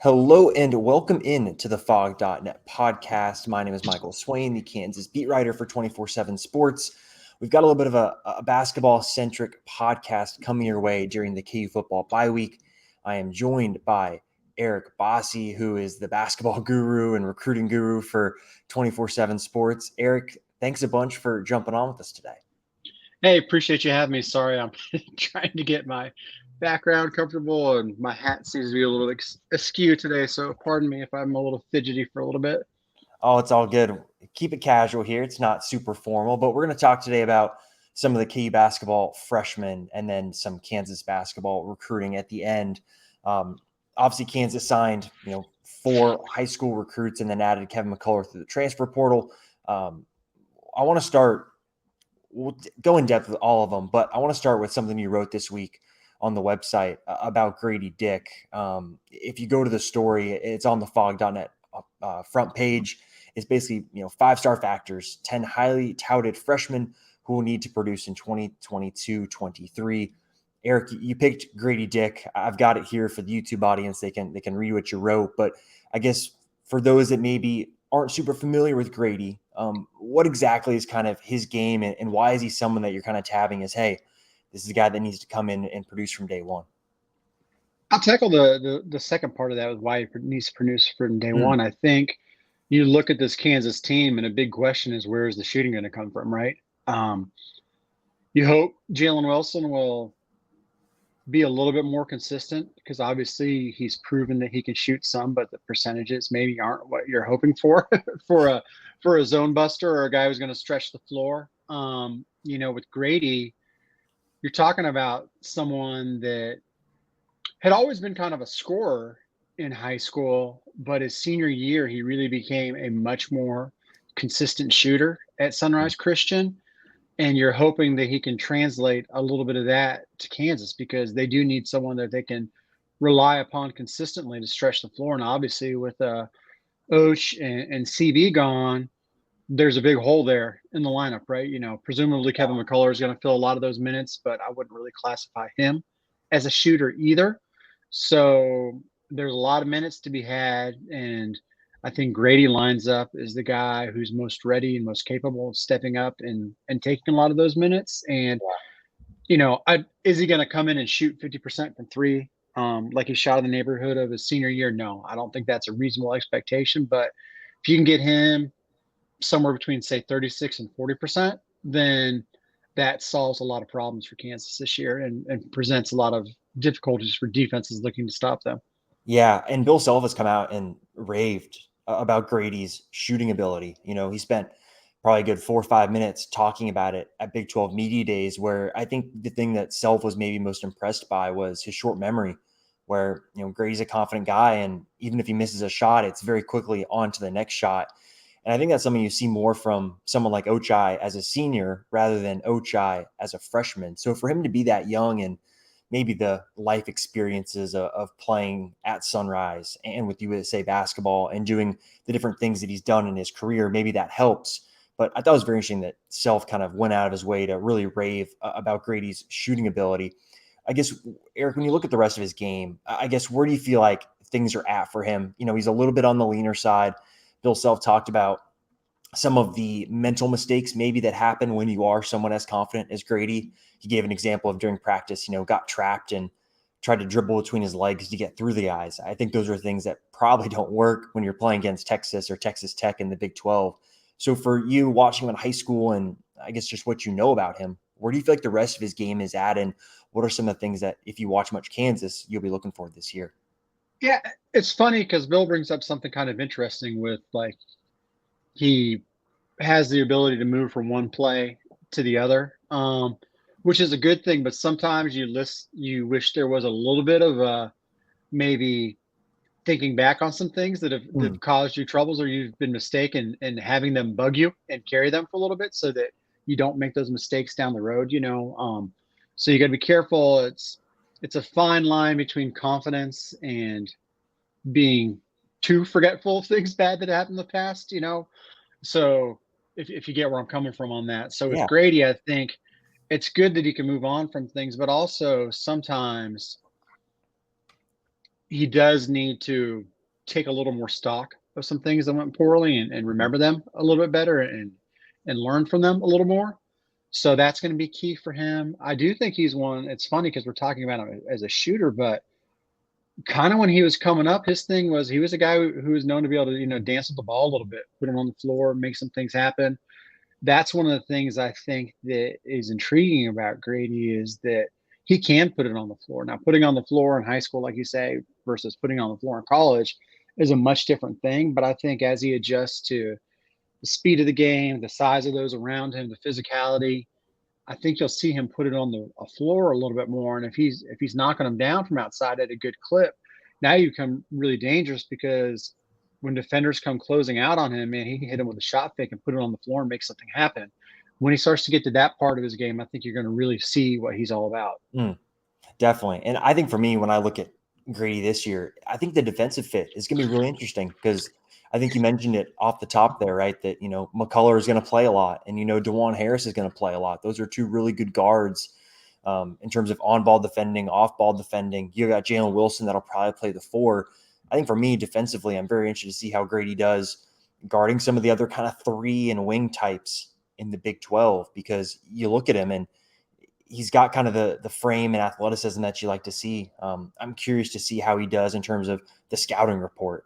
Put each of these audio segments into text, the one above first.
Hello and welcome in to the Fog.net podcast. My name is Michael Swain, the Kansas beat writer for 24/7 Sports. We've got a little bit of a basketball-centric podcast coming your way during the KU football bye week. I am joined by Eric Bossi, who is the basketball guru and recruiting guru for 24/7 Sports. Eric, thanks a bunch for jumping on with us today. Hey, appreciate you having me. Sorry, I'm trying to get my background comfortable, and my hat seems to be a little askew today. So, pardon me if I'm a little fidgety for a little bit. Oh, it's all good. Keep it casual here. It's not super formal, but we're going to talk today about some of the KU basketball freshmen and then some Kansas basketball recruiting at the end. Obviously, Kansas signed, 4 high school recruits and then added Kevin McCullough through the transfer portal. I want to start. We'll go in depth with all of them, but I want to start with something you wrote this week on the website about Grady Dick. If you go to the story, it's on the fog.net front page. It's basically, 5-star factors, 10 highly touted freshmen who will need to produce in 2022-23. Eric, you picked Grady Dick. I've got it here for the YouTube audience. They can read what you wrote, but I guess for those that maybe aren't super familiar with Grady, what exactly is kind of his game, and why is he someone that you're kind of tabbing as, hey, this is a guy that needs to come in and produce from day one? I'll tackle the second part of that with why he needs to produce from day Mm. one. I think you look at this Kansas team, and a big question is where is the shooting going to come from, right? Um, you hope Jalen Wilson will be a little bit more consistent because obviously he's proven that he can shoot some, but the percentages maybe aren't what you're hoping for for a zone buster or a guy who's going to stretch the floor. With Grady, you're talking about someone that had always been kind of a scorer in high school, but his senior year he really became a much more consistent shooter at Sunrise Christian, and you're hoping that he can translate a little bit of that to Kansas because they do need someone that they can rely upon consistently to stretch the floor. And obviously, with Osh and CB gone, there's a big hole there in the lineup, right? Presumably Kevin McCullough is going to fill a lot of those minutes, but I wouldn't really classify him as a shooter either. So there's a lot of minutes to be had, and I think Grady lines up as the guy who's most ready and most capable of stepping up and taking a lot of those minutes. And is he going to come in and shoot 50% from three, like he shot in the neighborhood of his senior year? No, I don't think that's a reasonable expectation. But if you can get him somewhere between say 36 and 40%, then that solves a lot of problems for Kansas this year and presents a lot of difficulties for defenses looking to stop them. Yeah, and Bill Self has come out and raved about Grady's shooting ability. He spent probably a good 4 or 5 minutes talking about it at Big 12 Media Days, where I think the thing that Self was maybe most impressed by was his short memory, where, Grady's a confident guy, and even if he misses a shot, it's very quickly on to the next shot. And I think that's something you see more from someone like Ochai as a senior rather than Ochai as a freshman. So for him to be that young and maybe the life experiences of playing at Sunrise and with USA basketball and doing the different things that he's done in his career, maybe that helps. But I thought it was very interesting that Self kind of went out of his way to really rave about Grady's shooting ability. I guess, Eric, when you look at the rest of his game, I guess where do you feel like things are at for him? He's a little bit on the leaner side. Bill Self talked about some of the mental mistakes maybe that happen when you are someone as confident as Grady. He gave an example of during practice, got trapped and tried to dribble between his legs to get through the guys. I think those are things that probably don't work when you're playing against Texas or Texas Tech in the Big 12. So for you watching him in high school and I guess just what you know about him, where do you feel like the rest of his game is at? And what are some of the things that if you watch much Kansas, you'll be looking for this year? Yeah, it's funny because Bill brings up something kind of interesting with like he has the ability to move from one play to the other, which is a good thing. But sometimes you wish there was a little bit of maybe thinking back on some things that have caused you troubles or you've been mistaken and having them bug you and carry them for a little bit so that you don't make those mistakes down the road. So you got to be careful. It's a fine line between confidence and being too forgetful of things bad that happened in the past. So if you get where I'm coming from on that. So with Yeah. Grady, I think it's good that he can move on from things, but also sometimes he does need to take a little more stock of some things that went poorly and remember them a little bit better and learn from them a little more. So that's going to be key for him. I do think he's one. It's funny because we're talking about him as a shooter, but kind of when he was coming up, his thing was he was a guy who was known to be able to, dance with the ball a little bit, put him on the floor, make some things happen. That's one of the things I think that is intriguing about Grady is that he can put it on the floor. Now, putting on the floor in high school, like you say, versus putting on the floor in college is a much different thing. But I think as he adjusts to the speed of the game, the size of those around him, the physicality, I think you'll see him put it on the floor a little bit more. And if he's knocking them down from outside at a good clip, now you become really dangerous because when defenders come closing out on him, man, he can hit him with a shot fake and put it on the floor and make something happen. When he starts to get to that part of his game, I think you're going to really see what he's all about. Definitely. And I think for me, when I look at Grady this year, I think the defensive fit is going to be really interesting because I think you mentioned it off the top there, right? That, McCullough is going to play a lot and, DeJuan Harris is going to play a lot. Those are two really good guards in terms of on-ball defending, off-ball defending. You got Jalen Wilson that'll probably play the 4. I think for me, defensively, I'm very interested to see how Grady does guarding some of the other kind of 3 and wing types in the Big 12 because you look at him and he's got kind of the frame and athleticism that you like to see. I'm curious to see how he does in terms of the scouting report,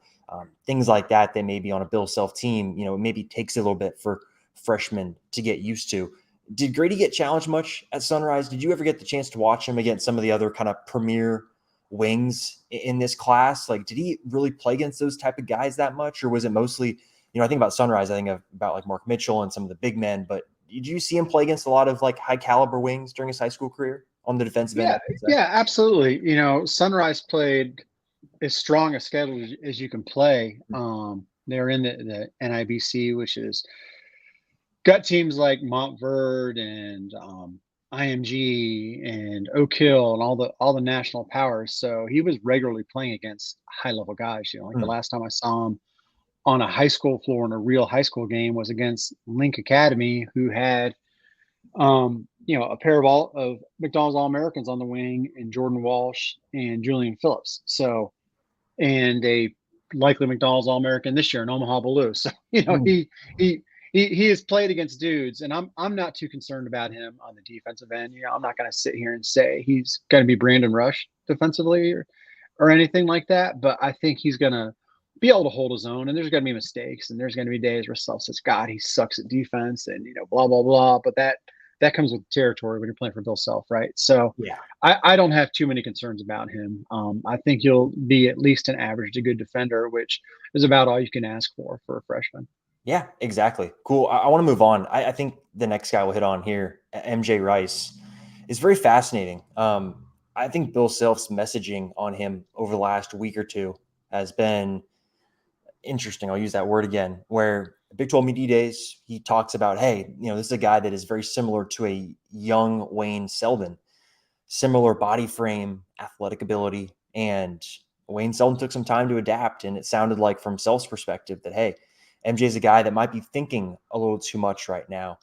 things like that maybe on a Bill Self team, maybe takes a little bit for freshmen to get used to. Did Grady get challenged much at Sunrise? Did you ever get the chance to watch him against some of the other kind of premier wings in this class? Like, did he really play against those type of guys that much? Or was it mostly, I think about Sunrise, I think about like Mark Mitchell and some of the big men, but did you see him play against a lot of like high caliber wings during his high school career on the defensive end? Yeah, yeah, absolutely. Sunrise played as strong a schedule as you can play. They're in the NIBC, which is got teams like Montverde and IMG and Oak Hill and all the national powers. So he was regularly playing against high level guys. Like the last time I saw him on a high school floor in a real high school game was against Link Academy, who had a pair of McDonald's All-Americans on the wing and Jordan Walsh and Julian Phillips. So, and a likely McDonald's All-American this year in Omaha Blue. So, he has played against dudes, and I'm not too concerned about him on the defensive end. I'm not going to sit here and say he's going to be Brandon Rush defensively or anything like that, but I think he's going to be able to hold his own, and there's going to be mistakes, and there's going to be days where Self says, God, he sucks at defense, and blah blah blah. But that comes with territory when you're playing for Bill Self, right? So Yeah. I don't have too many concerns about him. I think he'll be at least an average to good defender, which is about all you can ask for a freshman. Yeah, exactly. Cool. I want to move on. I think the next guy we'll hit on here, MJ Rice, is very fascinating. I think Bill Self's messaging on him over the last week or two has been interesting. I'll use that word again, where Big 12 Media Days, he talks about, hey, this is a guy that is very similar to a young Wayne Selden, similar body frame, athletic ability. And Wayne Selden took some time to adapt. And it sounded like from Self's perspective that, hey, MJ's a guy that might be thinking a little too much right now.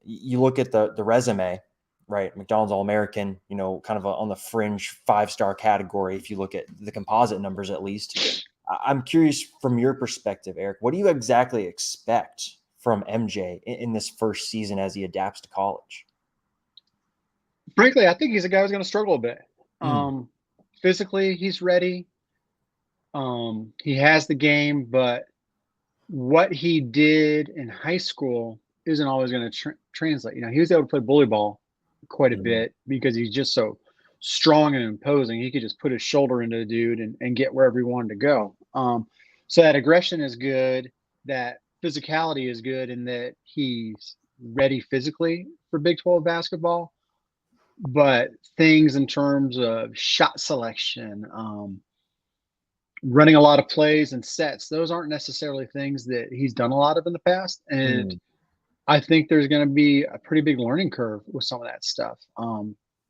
You look at the resume, right? McDonald's All-American, kind of on the fringe 5-star category. If you look at the composite numbers, at least. I'm curious from your perspective, Eric, what do you exactly expect from MJ in this first season as he adapts to college? Frankly, I think he's a guy who's going to struggle a bit. Physically, he's ready. He has the game, but what he did in high school isn't always going to translate. He was able to play bully ball quite a bit because he's just so strong and imposing. He could just put his shoulder into a dude and get wherever he wanted to go. So that aggression is good. That physicality is good, and that he's ready physically for Big 12 basketball. But things in terms of shot selection, running a lot of plays and sets, those aren't necessarily things that he's done a lot of in the past. And I think there's going to be a pretty big learning curve with some of that stuff.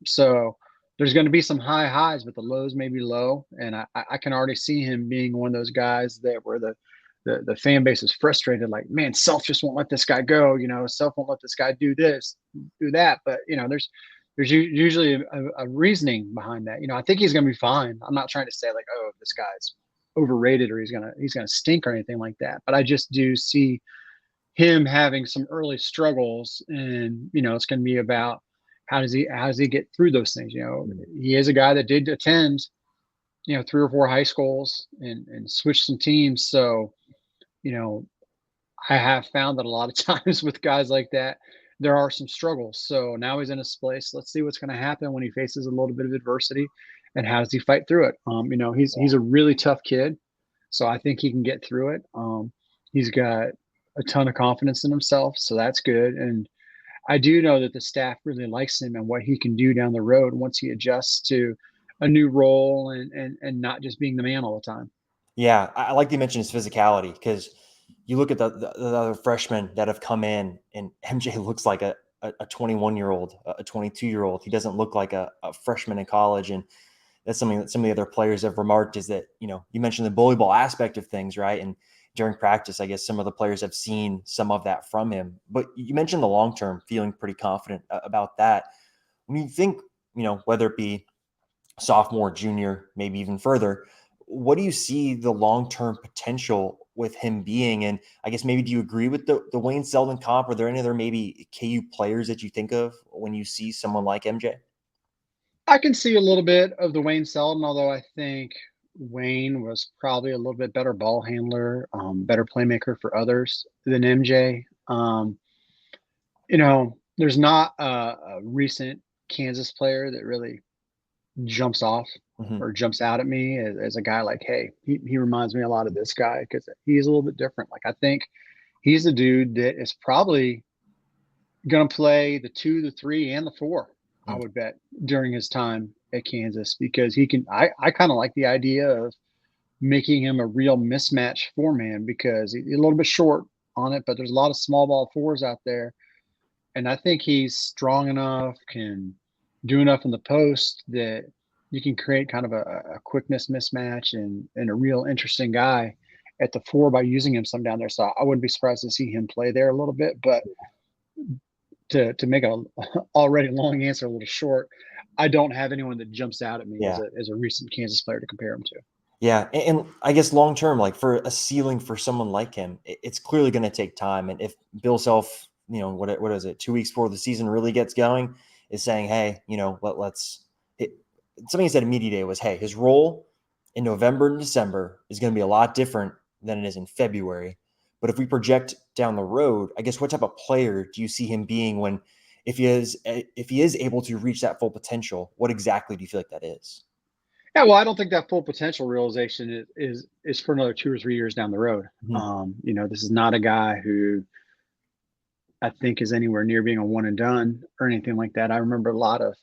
So there's going to be some high highs, but the lows may be low. And I can already see him being one of those guys that where the fan base is frustrated, like, man, Self just won't let this guy go. Self won't let this guy do this, do that. But, there's usually a reasoning behind that. I think he's going to be fine. I'm not trying to say like, oh, this guy's overrated or he's gonna stink or anything like that. But I just do see him having some early struggles, and it's going to be about how does he get through those things. He is a guy that did attend 3 or 4 high schools and switch some teams. So you know I have found that a lot of times with guys like that, there are some struggles. So now he's in his place. Let's see what's going to happen when he faces a little bit of adversity, and how does he fight through it. He's a really tough kid, so I think he can get through it. He's got a ton of confidence in himself, so that's good. And I do know that the staff really likes him and what he can do down the road once he adjusts to a new role and not just being the man all the time. Yeah, I like you mentioned his physicality, because you look at the other freshmen that have come in, and MJ looks like a 21-year-old, a 22-year-old. He doesn't look like a freshman in college. And that's something that some of the other players have remarked, is that, you mentioned the bully ball aspect of things, right? And during practice, I guess some of the players have seen some of that from him. But you mentioned the long term, feeling pretty confident about that. When you think, whether it be sophomore, junior, maybe even further, what do you see the long-term potential with him being? And I guess maybe, do you agree with the Wayne Selden comp? Are there any other maybe KU players that you think of when you see someone like MJ? I can see a little bit of the Wayne Selden, although I think Wayne was probably a little bit better ball handler, better playmaker for others than MJ. There's not a recent Kansas player that really jumps off Hmm. or jumps out at me as a guy like, hey, he reminds me a lot of this guy because he's a little bit different. Like, I think he's a dude that is probably going to play the 2, the 3, and the 4, I would bet, during his time at Kansas, because he can. I kind of like the idea of making him a real mismatch 4-man, because he's a little bit short on it, but there's a lot of small ball 4s out there. And I think he's strong enough, can do enough in the post that you can create kind of a quickness mismatch and a real interesting guy at the 4 by using him some down there. So I wouldn't be surprised to see him play there a little bit. But to make a already long answer a little short, I don't have anyone that jumps out at me Yeah. as a recent Kansas player to compare him to. Yeah, and I guess long term, like for a ceiling for someone like him, it's clearly going to take time. And if Bill Self, what is it, 2 weeks before the season really gets going, is saying, hey, let's something he said at media day was, hey, his role in November and December is going to be a lot different than it is in February. But if we project down the road, I guess, what type of player do you see him being when, if he is able to reach that full potential, what exactly do you feel like that is? Yeah, well, I don't think that full potential realization is for another 2 or 3 years down the road. Mhm. This is not a guy who I think is anywhere near being a one and done or anything like that. I remember a lot of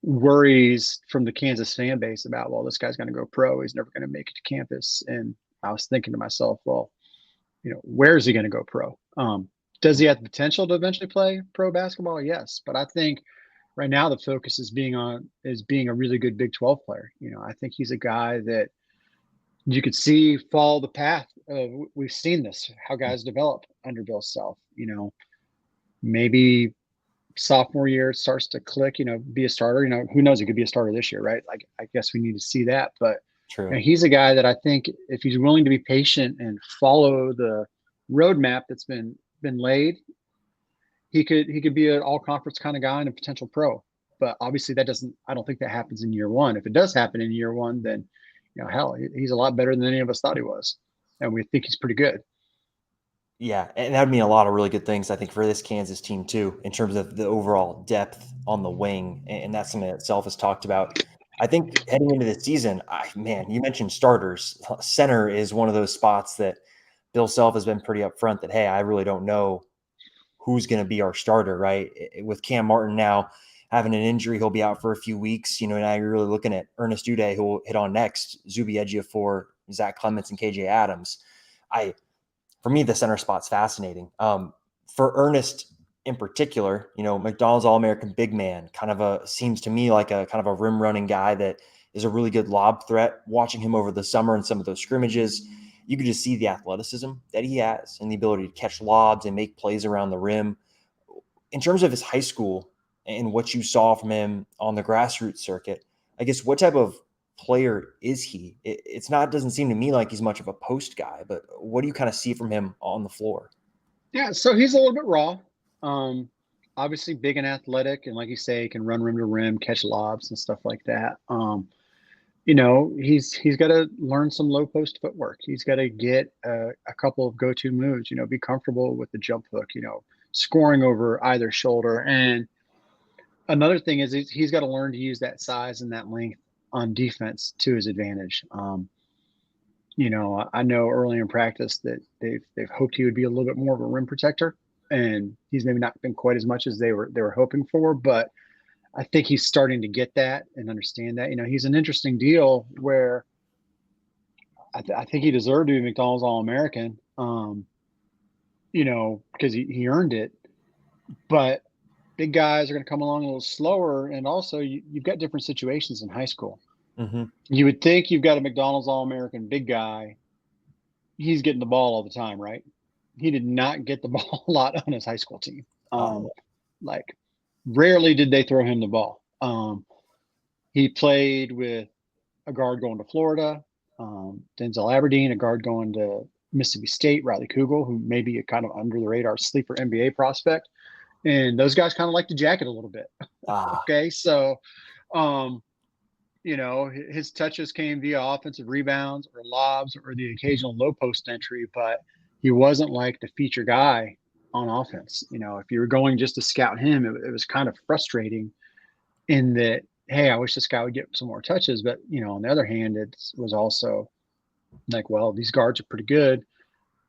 worries from the Kansas fan base about, well, this guy's going to go pro. He's never going to make it to campus. And I was thinking to myself, well, where is he going to go pro? Does he have the potential to eventually play pro basketball? Yes, but I think right now the focus is being a really good Big 12 player. I think he's a guy that you could see follow the path of, we've seen this, how guys develop under Bill Self. Maybe sophomore year it starts to click, be a starter. Who knows, he could be a starter this year, right? Like, I guess we need to see that. But True. he's a guy that I think, if he's willing to be patient and follow the roadmap that's been laid, he could be an all conference kind of guy and a potential pro. But obviously I don't think that happens in year one. If it does happen in year one, then hell, he's a lot better than any of us thought he was, and we think he's pretty good. Yeah, and that would mean a lot of really good things, I think, for this Kansas team too, in terms of the overall depth on the wing, and that's something that itself is talked about. I think heading into the season, man, you mentioned starters. Center is one of those spots that Bill Self has been pretty upfront that, hey, I really don't know who's going to be our starter, right? With Cam Martin now having an injury, he'll be out for a few weeks. Now you're really looking at Ernest Udeh, who will hit on next, Zuby Ejiofor, Zach Clements, and KJ Adams. For me, the center spot's fascinating. For Ernest in particular, McDonald's All-American big man, seems to me like a kind of a rim running guy that is a really good lob threat. Watching him over the summer in some of those scrimmages, you could just see the athleticism that he has and the ability to catch lobs and make plays around the rim. In terms of his high school and what you saw from him on the grassroots circuit, I guess, what type of player is he? It's not, it doesn't seem to me like he's much of a post guy, but what do you kind of see from him on the floor? Yeah, so he's a little bit raw. Um, Obviously big and athletic, and like you say, can run rim to rim, catch lobs and stuff like that. He's got to learn some low post footwork. He's got to get a couple of go-to moves. Be comfortable with the jump hook. Scoring over either shoulder. And another thing is he's got to learn to use that size and that length on defense to his advantage. I know early in practice that they've hoped he would be a little bit more of a rim protector, and he's maybe not been quite as much as they were hoping for. But I think he's starting to get that and understand that. He's an interesting deal where I think he deserved to be McDonald's All-American, because he earned it. But big guys are going to come along a little slower, and also you've got different situations in high school. Mm-hmm. You would think you've got a McDonald's All-American big guy. He's getting the ball all the time, right? He did not get the ball a lot on his high school team. Like rarely did they throw him the ball. He played with a guard going to Florida, Denzel Aberdeen, a guard going to Mississippi State, Riley Kugel, who may be a kind of under the radar sleeper NBA prospect. And those guys kind of like to jacket a little bit. Okay. So, his touches came via offensive rebounds or lobs or the occasional low post entry, but he wasn't like the feature guy on offense. If you were going just to scout him, it was kind of frustrating in that, hey, I wish this guy would get some more touches. But, on the other hand, it was also like, well, these guards are pretty good.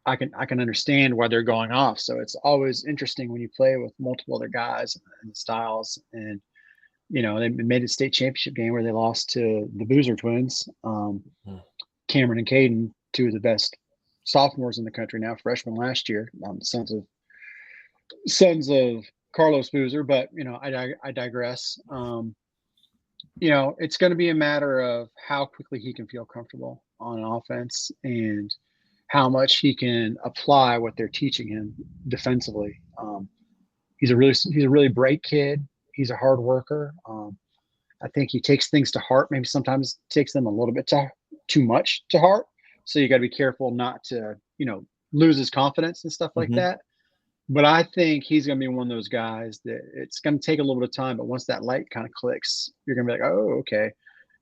I can understand why they're going off. So it's always interesting when you play with multiple other guys and styles. And, they made a state championship game where they lost to the Boozer twins, Cameron and Caden, two of the best sophomores in the country now, freshmen last year, sons of Carlos Boozer. But, I digress. It's going to be a matter of how quickly he can feel comfortable on offense and how much he can apply what they're teaching him defensively. He's a really bright kid. He's a hard worker. I think he takes things to heart. Maybe sometimes takes them a little bit too much to heart. So you got to be careful not to, lose his confidence and stuff like that. But I think he's going to be one of those guys that it's going to take a little bit of time. But once that light kind of clicks, you're going to be like, oh, okay,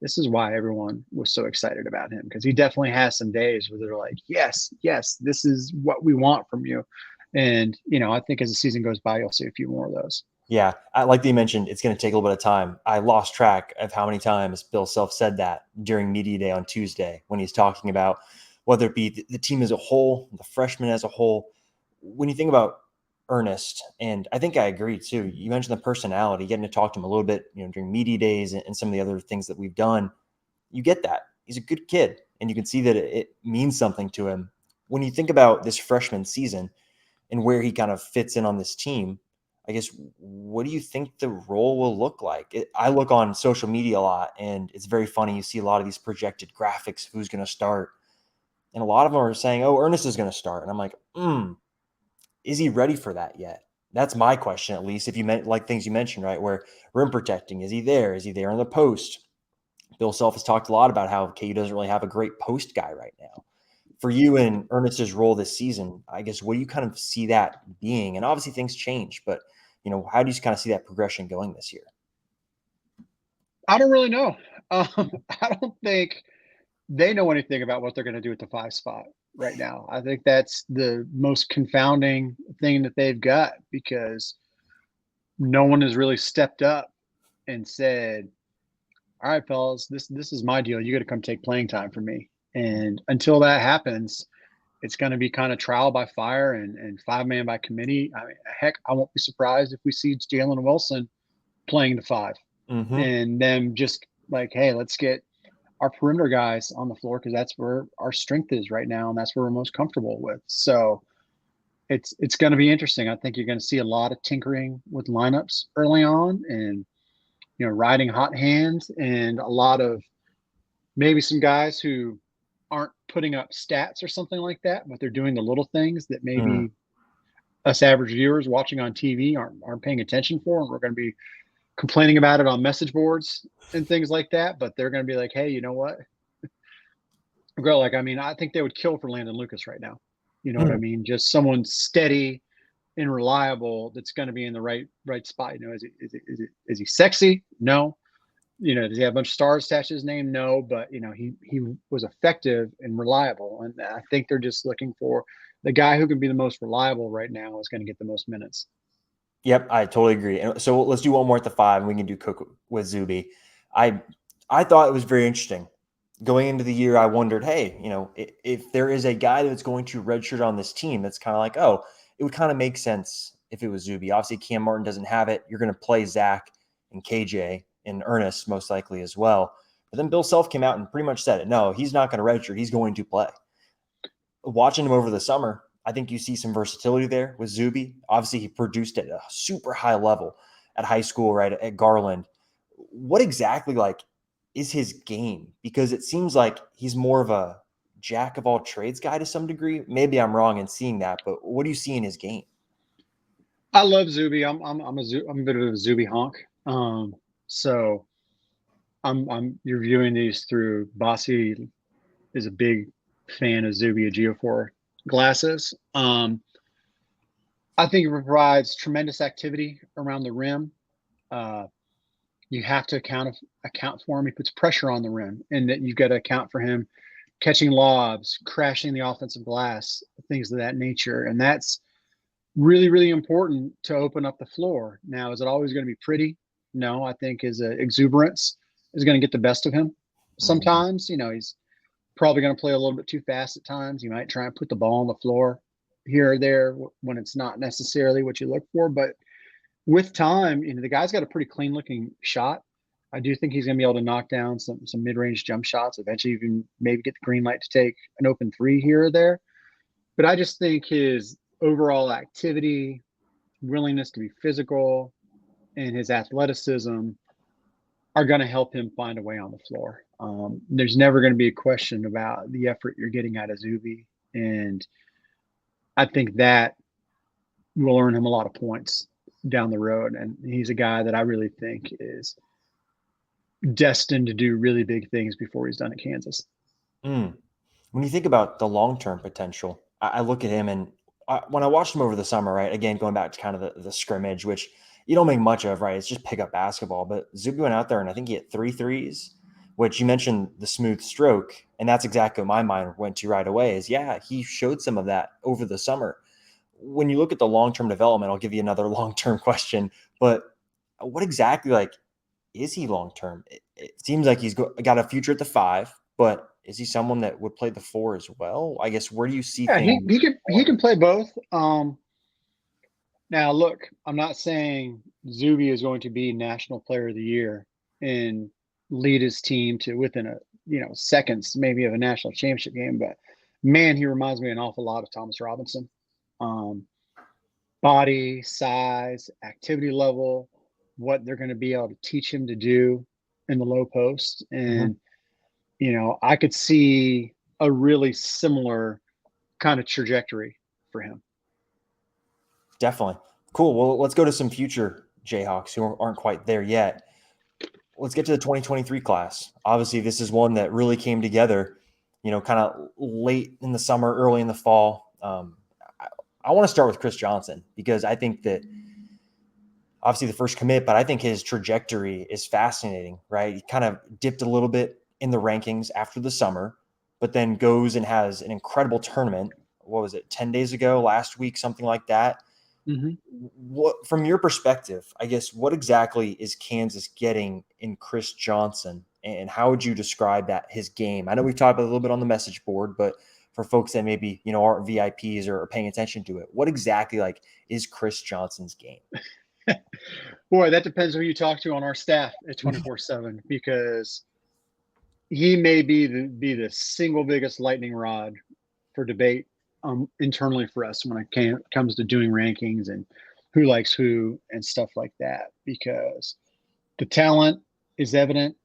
this is why everyone was so excited about him. Because he definitely has some days where they're like, yes, this is what we want from you. And, I think as the season goes by, you'll see a few more of those. Yeah, like you mentioned, it's going to take a little bit of time. I lost track of how many times Bill Self said that during media day on Tuesday when he's talking about whether it be the team as a whole, the freshmen as a whole. When you think about Ernest, and I think I agree too. You mentioned the personality, getting to talk to him a little bit, during media days and some of the other things that we've done. You get that. He's a good kid, and you can see that it means something to him. When you think about this freshman season and where he kind of fits in on this team, I guess, what do you think the role will look like? I look on social media a lot, and it's very funny. You see a lot of these projected graphics of who's going to start, and a lot of them are saying, oh, Ernest is going to start. And I'm like, is he ready for that yet? That's my question, at least. If you meant like things you mentioned, right, where rim protecting, is he there? Is he there on the post? Bill Self has talked a lot about how KU doesn't really have a great post guy right now. For you and Ernest's role this season, I guess, what do you kind of see that being? And obviously things change, but, how do you kind of see that progression going this year? I don't really know. I don't think they know anything about what they're going to do at the 5 spot right now. I think that's the most confounding thing that they've got, because no one has really stepped up and said, all right, fellas, this is my deal. You got to come take playing time for me. And until that happens, it's going to be kind of trial by fire and 5-man by committee. I mean, heck, I won't be surprised if we see Jalen Wilson playing the 5 and them just like, hey, let's get our perimeter guys on the floor, because that's where our strength is right now, and that's where we're most comfortable with. So it's going to be interesting. I think you're going to see a lot of tinkering with lineups early on, and riding hot hands, and a lot of maybe some guys who aren't putting up stats or something like that, but they're doing the little things that maybe us average viewers watching on TV aren't paying attention for, and we're going to be complaining about it on message boards and things like that, but they're going to be like, hey, you know what? Girl, like, I mean, I think they would kill for Landon Lucas right now. You know what I Mm. mean? Just someone steady and reliable that's going to be in the right spot. You know, is he sexy? No. You know, does he have a bunch of stars attached to his name? No, but you know, he was effective and reliable, and I think they're just looking for the guy who can be the most reliable right now is going to get the most minutes. Yep, I totally agree. And so let's do one more at the 5, and we can do Cook with Zuby. I I thought it was very interesting. Going into the year, I wondered, hey, if there is a guy that's going to redshirt on this team, that's kind of like, oh, it would kind of make sense if it was Zuby. Obviously, Cam Martin doesn't have it. You're going to play Zach and KJ and Ernest most likely as well. But then Bill Self came out and pretty much said it. No, he's not going to redshirt. He's going to play. Watching him over the summer, I think you see some versatility there with Zuby. Obviously, he produced at a super high level at high school, right at Garland. What exactly is his game? Because it seems like he's more of a jack of all trades guy to some degree. Maybe I'm wrong in seeing that, but what do you see in his game? I love Zuby. I'm a bit of a Zuby honk. So I'm you're viewing these through Bossi is a big fan of Zuby Ejiofor glasses. I think it provides tremendous activity around the rim. Uh, you have to account for him. He puts pressure on the rim, and that you've got to account for him catching lobs, crashing the offensive glass, things of that nature, and that's really really important to open up the floor. Now, is it always going to be pretty? No, I think his exuberance is going to get the best of him. Mhm. Sometimes, you know, he's probably going to play a little bit too fast at times. You might try and put the ball on the floor here or there when it's not necessarily what you look for. But with time, you know, the guy's got a pretty clean looking shot. I do think he's going to be able to knock down some mid range jump shots. Eventually, you can maybe get the green light to take an open three here or there. But I just think his overall activity, willingness to be physical, and his athleticism are going to help him find a way on the floor. There's never going to be a question about the effort you're getting out of Zuby, and I think that will earn him a lot of points down the road. And he's a guy that I really think is destined to do really big things before he's done at Kansas. Mm. When you think about the long term potential, I look at him and when I watched him over the summer, right? Again, going back to kind of the scrimmage, which you don't make much of, right? It's just pick up basketball. But Zuby went out there and I think he hit 3 threes, which you mentioned the smooth stroke. And that's exactly what my mind went to right away is, yeah, he showed some of that over the summer. When you look at the long term development, I'll give you another long term question. But what exactly is he long term? It seems like he's got a future at the 5, but is he someone that would play the 4 as well? I guess where do you see Yeah, things? he can play both. Now look, I'm not saying Zuby is going to be National Player of the Year and lead his team to within a seconds maybe of a national championship game, but man, he reminds me an awful lot of Thomas Robinson. Um, Body, size, activity level, what they're going to be able to teach him to do in the low post. Mhm. And, you know, I could see a really similar kind of trajectory for him. Definitely. Cool. Well, let's go to some future Jayhawks who aren't quite there yet. Let's get to the 2023 class. Obviously, this is one that really came together, kind of late in the summer, early in the fall. I want to start with Chris Johnson because I think that obviously the first commit, but I think his trajectory is fascinating, right? He kind of dipped a little bit in the rankings after the summer, but then goes and has an incredible tournament. What was it, 10 days ago, last week, something like that? Mm-hmm. What, from your perspective, I guess, what exactly is Kansas getting in Chris Johnson, and how would you describe that his game? I know we've talked about it a little bit on the message board, but for folks that maybe aren't VIPs or are paying attention to it, what exactly is Chris Johnson's game? Boy, that depends who you talk to on our staff at 24/7 because he may be the single biggest lightning rod for debate internally for us when it comes to doing rankings and who likes who and stuff like that. Because the talent is evident.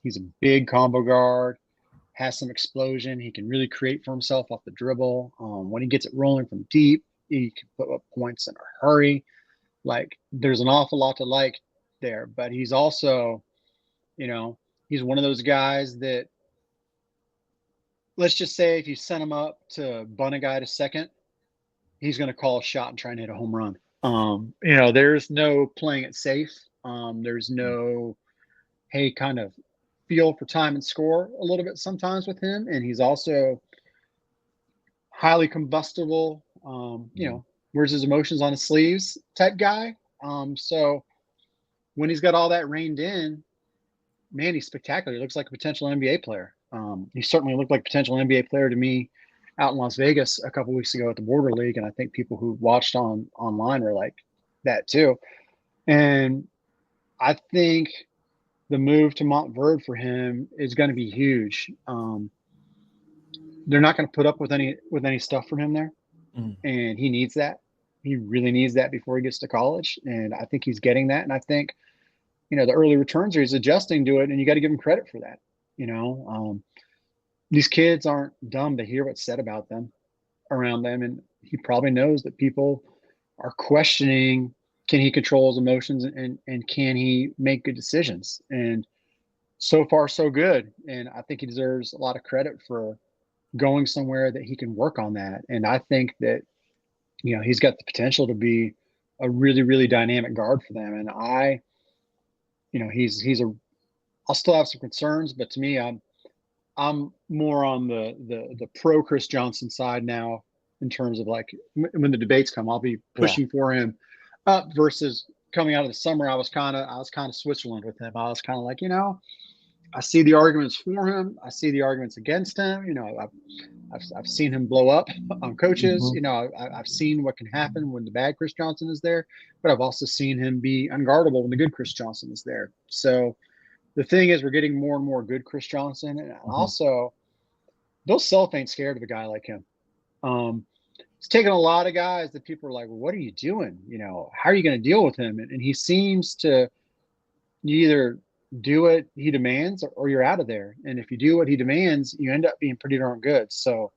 He's a big combo guard, has some explosion. He can really create for himself off the dribble. When he gets it rolling from deep, he can put up points in a hurry. Like there's an awful lot to like. there, but he's also, you know, he's one of those guys that, let's just say if you sent him up to bunt a guy to second, he's going to call a shot and try and hit a home run. There's no playing it safe. There's no, hey, kind of feel for time and score a little bit sometimes with him. And he's also highly combustible, wears his emotions on his sleeves type guy. So when he's got all that reined in, man, he's spectacular. He looks like a potential NBA player. He certainly looked like a potential NBA player to me out in Las Vegas a couple weeks ago at the Border League, and I think people who watched online were like that too. And I think the move to Montverde for him is going to be huge. They're not going to put up with any stuff from him there, and he needs that. He really needs that before he gets to college, and I think he's getting that. And I think, the early returns are he's adjusting to it, and you got to give him credit for that. These kids aren't dumb to hear what's said about them around them, and he probably knows that people are questioning, can he control his emotions, and can he make good decisions? And so far so good, and I think he deserves a lot of credit for going somewhere that he can work on that. And I think that he's got the potential to be a really, really dynamic guard for them. And I'll still have some concerns, but to me, I'm more on the pro Chris Johnson side now, in terms of like when the debates come, I'll be pushing for him up versus coming out of the summer. I was kind of Switzerland with him. I was kind of like, I see the arguments for him. I see the arguments against him. I've seen him blow up on coaches. I've seen what can happen when the bad Chris Johnson is there, but I've also seen him be unguardable when the good Chris Johnson is there. So the thing is, we're getting more and more good Chris Johnson, and also Bill Self ain't scared of a guy like him. It's taken a lot of guys that people are like, well, what are you doing? How are you going to deal with him? And he seems to, you either do what he demands or you're out of there. And if you do what he demands, you end up being pretty darn good. So,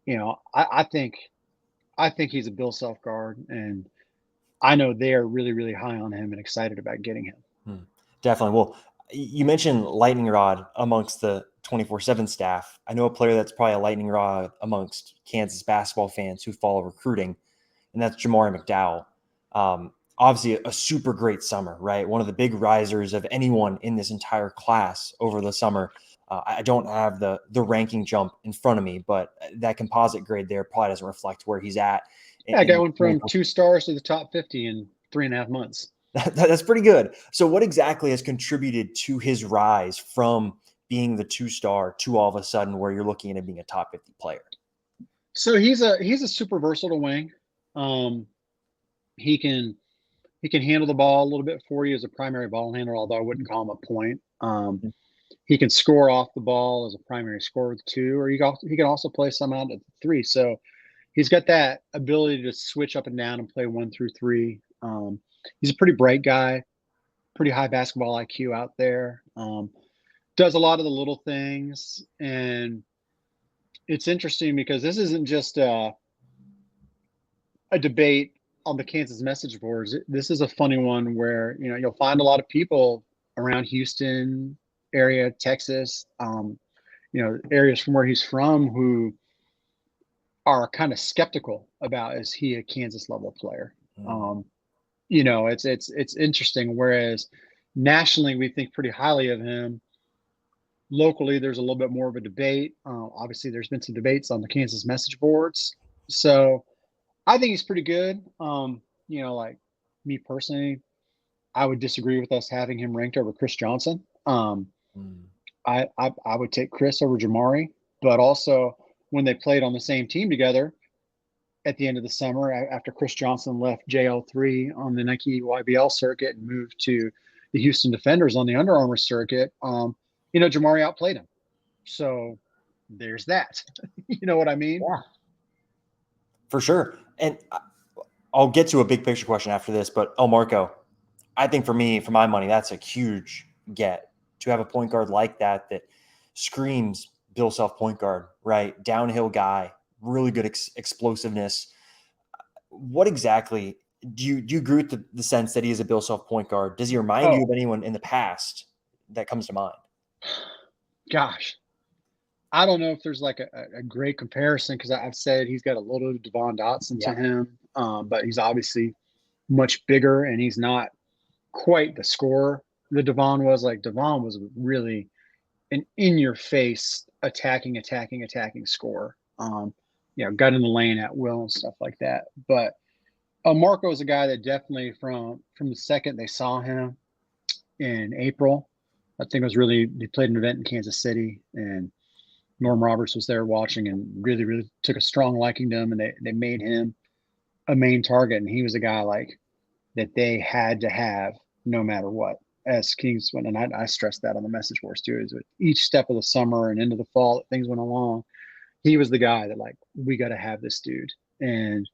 I think he's a Bill Self guard, and I know they are really, really high on him and excited about getting him. Definitely. Well, you mentioned lightning rod amongst the 24/7 staff. I know a player that's probably a lightning rod amongst Kansas basketball fans who follow recruiting, and that's Jamari McDowell. Obviously a super great summer, right? One of the big risers of anyone in this entire class over the summer. I don't have the ranking jump in front of me, but that composite grade there probably doesn't reflect where he's at. Yeah, I went from 2 stars to the top 50 in 3.5 months. That's pretty good. So what exactly has contributed to his rise from being the 2-star to all of a sudden where you're looking at him being a top 50 player? So he's a super versatile wing. He can handle the ball a little bit for you as a primary ball handler, although I wouldn't call him a point. He can score off the ball as a primary scorer with 2, or he can also play some out at 3. So he's got that ability to switch up and down and play 1 through 3. He's a pretty bright guy, pretty high basketball IQ out there. Does a lot of the little things, and it's interesting because this isn't just a debate on the Kansas message boards. This is a funny one where you'll find a lot of people around Houston area, Texas, areas from where he's from, who are kind of skeptical about, is he a Kansas level player? It's interesting. Whereas nationally, we think pretty highly of him. Locally, there's a little bit more of a debate. Obviously, there's been some debates on the Kansas message boards. So I think he's pretty good. Like me personally, I would disagree with us having him ranked over Chris Johnson. I would take Chris over Jamari, but also when they played on the same team together at the end of the summer, after Chris Johnson left JL3 on the Nike YBL circuit and moved to the Houston Defenders on the Under Armour circuit, Jamari outplayed him. So there's that. You know what I mean? Yeah, for sure. And I'll get to a big picture question after this, but Elmarko, I think for my money, that's a huge get to have a point guard like that screams Bill Self point guard, right? Downhill guy, really good explosiveness. What exactly Do you agree with the sense that he is a Bill Self point guard? Does he remind you of Oh, anyone in the past that comes to mind? gosh. I don't know if there's like a great comparison because I've said he's got a little Devon Dotson to Yeah, him, but he's obviously much bigger and he's not quite the scorer that Devon was. Like Devon was really an in-your-face attacking scorer. Got in the lane at will and stuff like that. But Marco is a guy that definitely from the second they saw him in April, I think it was really they played an event in Kansas City and Norm Roberts was there watching and really, really took a strong liking to him and they made him a main target. And he was a guy like that they had to have no matter what. As Kings went, and I stressed that on the message boards too, is with each step of the summer and into the fall that things went along, he was the guy that like, we got to have this dude. And,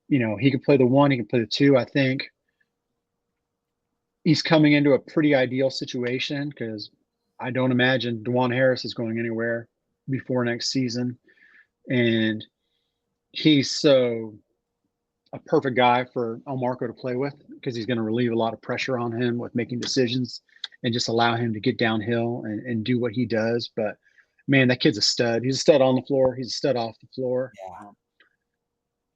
he could play the one, he can play the two. I think he's coming into a pretty ideal situation because I don't imagine DeJuan Harris is going anywhere before next season. And he's so a perfect guy for Elmarko to play with because he's going to relieve a lot of pressure on him with making decisions and just allow him to get downhill and do what he does. But man, that kid's a stud. He's a stud on the floor. He's a stud off the floor. yeah,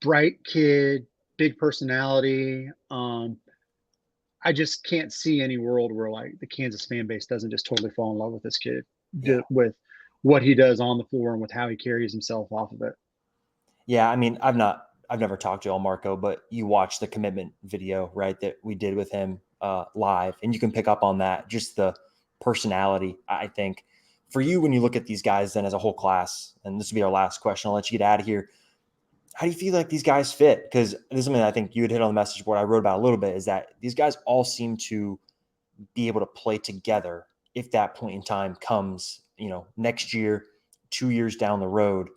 Bright kid, big personality. I just can't see any world where like the Kansas fan base doesn't just totally fall in love with this kid yeah. with what he does on the floor and with how he carries himself off of it. Yeah, I mean, I've never talked to Elmarko, but you watch the commitment video, right, that we did with him live, and you can pick up on that, just the personality, I think. For you, when you look at these guys then as a whole class, and this will be our last question, I'll let you get out of here. How do you feel like these guys fit? Because this is something I think you had hit on the message board I wrote about a little bit, is that these guys all seem to be able to play together if that point in time comes, next year, 2 years down the road.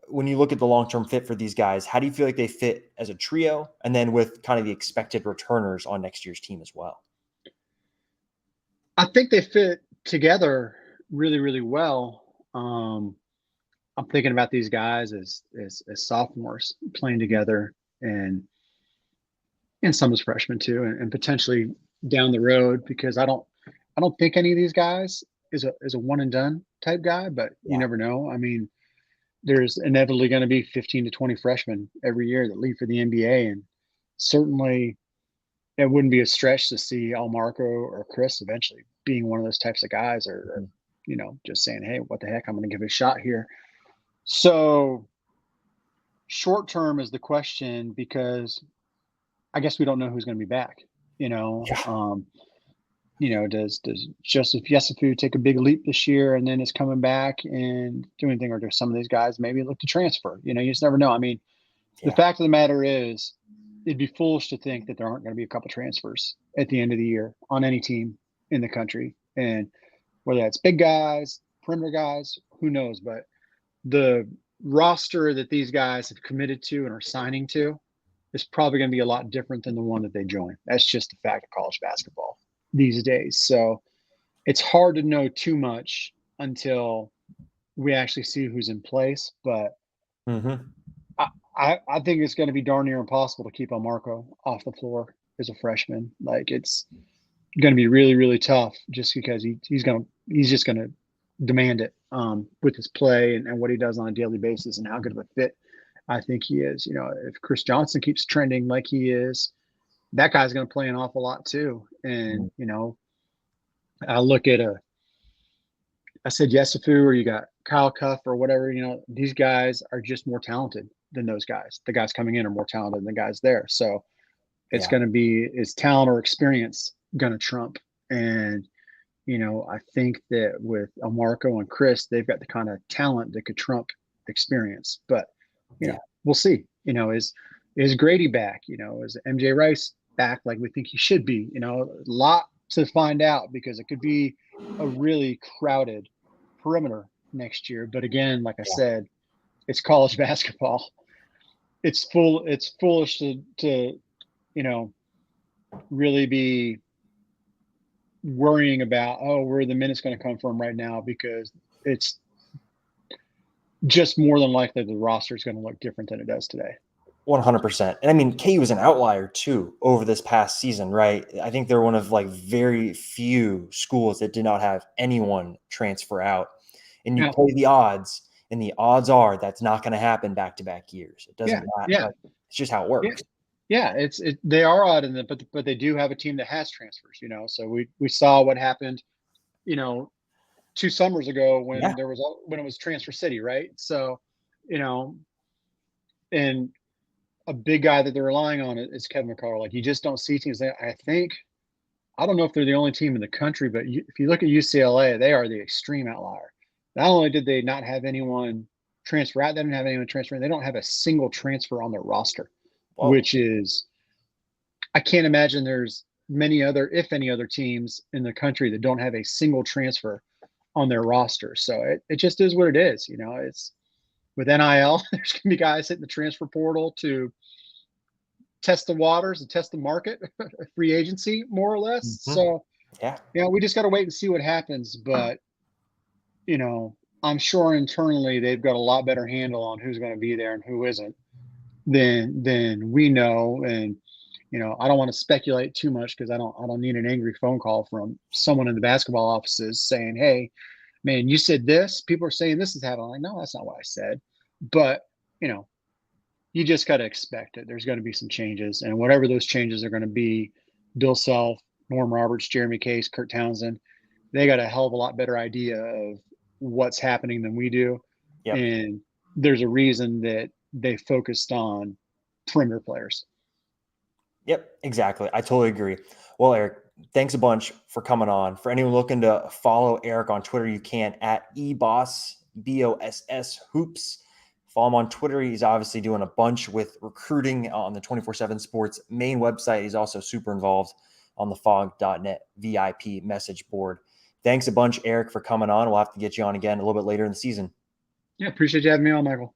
When you look at the long-term fit for these guys, how do you feel like they fit as a trio and then with kind of the expected returners on next year's team as well? I think they fit together really, really well. I'm thinking about these guys as sophomores playing together and some as freshmen too, and potentially down the road because I don't think any of these guys is a one and done type guy, but you Yeah. never know. I mean, there's inevitably going to be 15 to 20 freshmen every year that leave for the NBA, and certainly it wouldn't be a stretch to see Almarco or Chris eventually being one of those types of guys, or Mhm. just saying, "Hey, what the heck? I'm going to give it a shot here." So short term is the question because I guess we don't know who's going to be back. You know, Yeah. um, does Joseph Yesufu take a big leap this year and then is coming back and do anything, or do some of these guys maybe look to transfer? You just never know. I mean, the Yeah. fact of the matter is, it'd be foolish to think that there aren't going to be a couple transfers at the end of the year on any team in the country, and whether that's big guys, perimeter guys, who knows? But the roster that these guys have committed to and are signing to is probably going to be a lot different than the one that they join. That's just a fact of college basketball these days. So it's hard to know too much until we actually see who's in place. But Hmm. I, I think it's going to be darn near impossible to keep Elmarko off the floor as a freshman. Like it's going to be really, really tough just because he's just going to demand it with his play and what he does on a daily basis and how good of a fit I think he is. If Chris Johnson keeps trending like he is, that guy's going to play an awful lot too. And I look at I said Yesufu, or you got Kyle Cuff or whatever. These guys are just more talented than those guys. The guys coming in are more talented than the guys there. So it's Yeah. going to be, is talent or experience going to trump? And I think that with Marco and Chris, they've got the kind of talent that could trump experience. But Yeah. we'll see. Is Grady back? Is MJ Rice back like we think he should be? A lot to find out because it could be a really crowded perimeter next year. But again, like I Yeah. said, it's college basketball. It's foolish to really be worrying about, where the minutes going to come from right now, because it's just more than likely the roster is going to look different than it does today. 100%. And I mean, KU was an outlier too over this past season, right? I think they're one of like very few schools that did not have anyone transfer out. And you Yeah, play the odds, and the odds are that's not going to happen back to back years. It yeah, doesn't matter. yeah, Like, it's just how it yeah, works. yeah. They are odd in it, but they do have a team that has transfers. So we saw what happened. You know, 2 summers ago Yeah. when it was transfer city, right? So, you know, and a big guy that they're relying on is Kevin McCullough. Like you just don't see teams. I don't know if they're the only team in the country, but if you look at UCLA, they are the extreme outlier. Not only did they not have anyone transfer out, they didn't have anyone transfer in, they don't have a single transfer on their roster, Whoa. which is, I can't imagine there's many other, if any other teams in the country that don't have a single transfer on their roster. So it just is what it is. It's with NIL, there's going to be guys hitting the transfer portal to test the waters and test the market, free agency, more or less. Mhm. So, Yeah. we just got to wait and see what happens. But, I'm sure internally they've got a lot better handle on who's going to be there and who isn't than we know. And, I don't want to speculate too much because I don't need an angry phone call from someone in the basketball offices saying, "Hey, man, you said this. People are saying this is happening." I'm like, no, that's not what I said. But, you know, you just got to expect it. There's going to be some changes, and whatever those changes are going to be, Bill Self, Norm Roberts, Jeremy Case, Kurt Townsend, they got a hell of a lot better idea of what's happening than we do. Yep. And there's a reason that they focused on perimeter players. Yep, exactly. I totally agree. Well, Eric, thanks a bunch for coming on. For anyone looking to follow Eric on Twitter, you can at eBoss, BOSS Hoops. Follow him on Twitter. He's obviously doing a bunch with recruiting on the 24/7 Sports main website. He's also super involved on the fog.net VIP message board. Thanks a bunch, Eric, for coming on. We'll have to get you on again a little bit later in the season. Yeah, appreciate you having me on, Michael.